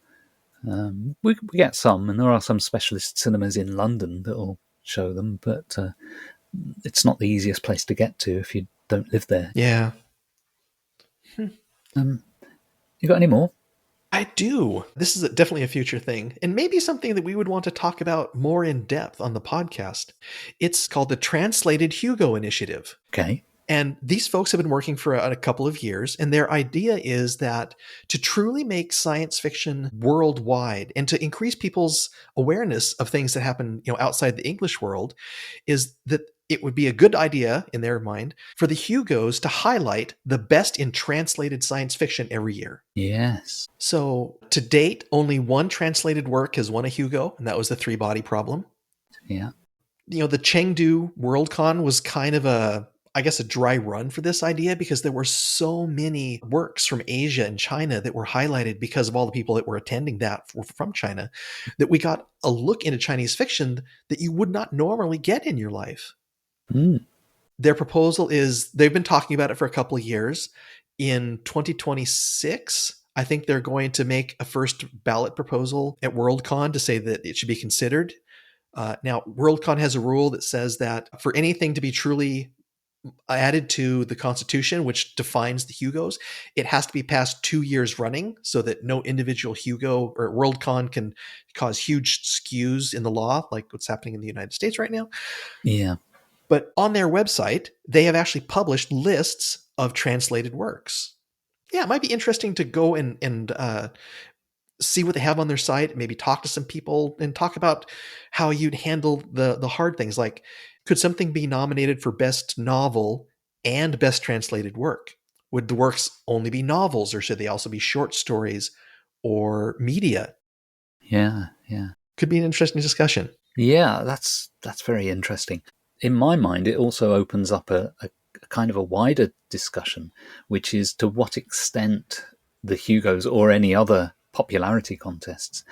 We get some, and there are some specialist cinemas in London that will show them, but it's not the easiest place to get to if you don't live there. Yeah. You got any more? I do. This is definitely a future thing, and maybe something that we would want to talk about more in depth on the podcast. It's called the Translated Hugo Initiative. Okay. And these folks have been working for a couple of years, and their idea is that to truly make science fiction worldwide and to increase people's awareness of things that happen, outside the English world, is that it would be a good idea, in their mind, for the Hugos to highlight the best in translated science fiction every year. Yes. So to date, only one translated work has won a Hugo, and that was The Three-Body Problem. Yeah. The Chengdu Worldcon was kind of a dry run for this idea because there were so many works from Asia and China that were highlighted because of all the people that were attending that from China, that we got a look into Chinese fiction that you would not normally get in your life. Their proposal is, they've been talking about it for a couple of years. In 2026, I think they're going to make a first ballot proposal at Worldcon to say that it should be considered. Now, Worldcon has a rule that says that for anything to be truly added to the Constitution, which defines the Hugos, it has to be passed 2 years running so that no individual Hugo or Worldcon can cause huge skews in the law, like what's happening in the United States right now. Yeah. But on their website, they have actually published lists of translated works. Yeah, it might be interesting to go and see what they have on their site, maybe talk to some people and talk about how you'd handle the hard things. Like, could something be nominated for best novel and best translated work? Would the works only be novels, or should they also be short stories or media? Yeah. Could be an interesting discussion. Yeah, that's very interesting. In my mind, it also opens up a kind of a wider discussion, which is to what extent the Hugos or any other popularity contests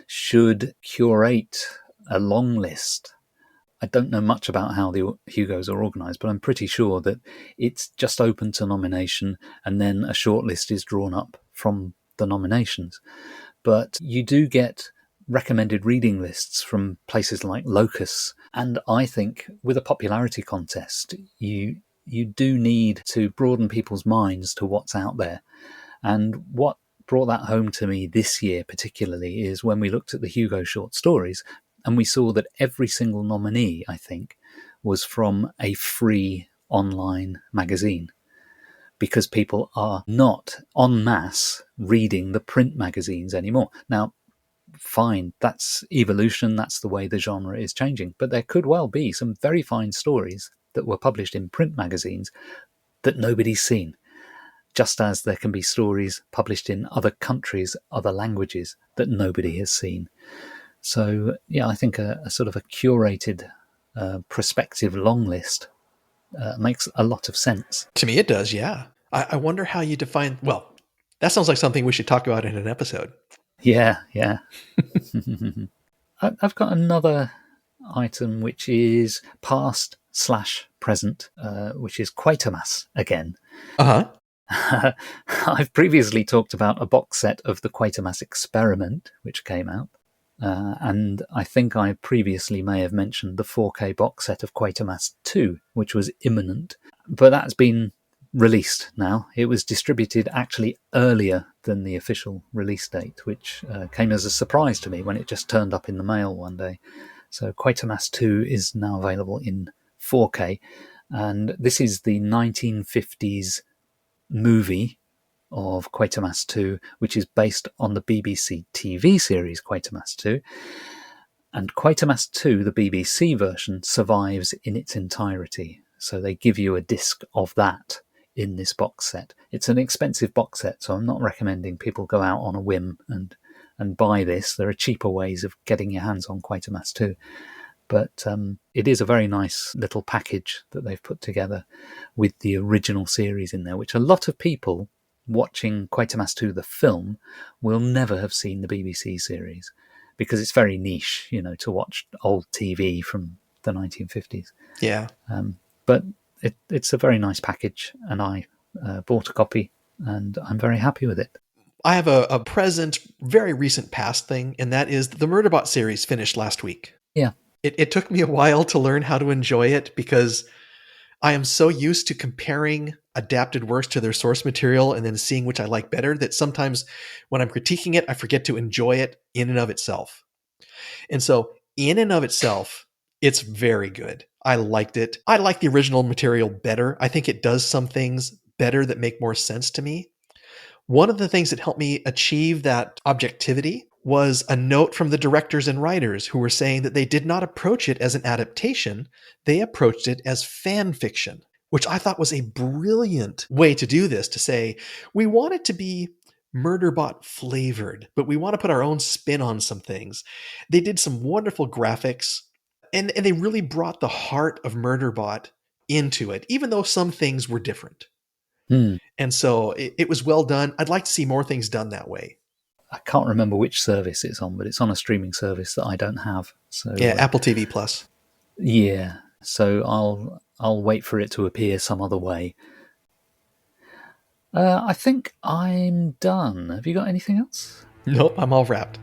should curate a long list. I don't know much about how the Hugos are organised, but I'm pretty sure that it's just open to nomination and then a shortlist is drawn up from the nominations. But you do get recommended reading lists from places like Locus, and I think with a popularity contest, you do need to broaden people's minds to what's out there. And what brought that home to me this year particularly is when we looked at the Hugo short stories and we saw that every single nominee, I think, was from a free online magazine, because people are not en masse reading the print magazines anymore. Now, fine, that's evolution, that's the way the genre is changing, but there could well be some very fine stories that were published in print magazines that nobody's seen, just as there can be stories published in other countries, other languages that nobody has seen. So, yeah, I think a sort of a curated prospective long list makes a lot of sense. To me, it does, yeah. I wonder how you define... Well, that sounds like something we should talk about in an episode. Yeah. I've got another item which is past/present, which is Quatermass again. Uh-huh. I've previously talked about a box set of the Quatermass Experiment, which came out. And I think I previously may have mentioned the 4K box set of Quatermass 2, which was imminent. But that's been released now. It was distributed actually earlier than the official release date, which came as a surprise to me when it just turned up in the mail one day. So Quatermass 2 is now available in 4K. And this is the 1950s movie of Quatermass 2, which is based on the BBC TV series Quatermass 2. And Quatermass 2, the BBC version, survives in its entirety. So they give you a disc of that in this box set. It's an expensive box set, so I'm not recommending people go out on a whim and buy this. There are cheaper ways of getting your hands on Quatermass 2. But it is a very nice little package that they've put together with the original series in there, which a lot of people watching Quatermass 2, the film, will never have seen the BBC series because it's very niche, to watch old TV from the 1950s. Yeah. But it's a very nice package, and I bought a copy, and I'm very happy with it. I have a present, very recent past thing, and that is the Murderbot series finished last week. Yeah. It took me a while to learn how to enjoy it because I am so used to comparing adapted works to their source material and then seeing which I like better that sometimes when I'm critiquing it, I forget to enjoy it in and of itself. And so in and of itself, it's very good. I liked it. I like the original material better. I think it does some things better that make more sense to me. One of the things that helped me achieve that objectivity was a note from the directors and writers who were saying that they did not approach it as an adaptation. They approached it as fan fiction, which I thought was a brilliant way to do this, to say, we want it to be Murderbot flavored, but we want to put our own spin on some things. They did some wonderful graphics, and they really brought the heart of Murderbot into it, even though some things were different. And so it was well done. I'd like to see more things done that way. I can't remember which service it's on, but it's on a streaming service that I don't have. So yeah, Apple TV Plus. Yeah, so I'll wait for it to appear some other way. I think I'm done. Have you got anything else? Nope, I'm all wrapped.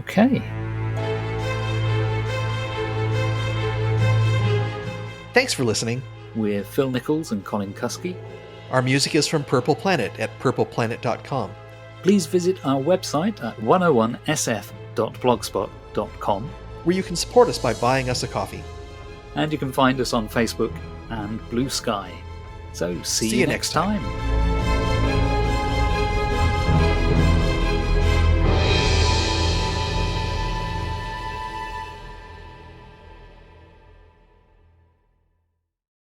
Okay. Thanks for listening. We're Phil Nichols and Colin Kusky. Our music is from Purple Planet at purpleplanet.com. Please visit our website at 101sf.blogspot.com, where you can support us by buying us a coffee. And you can find us on Facebook and Blue Sky. So see you next time.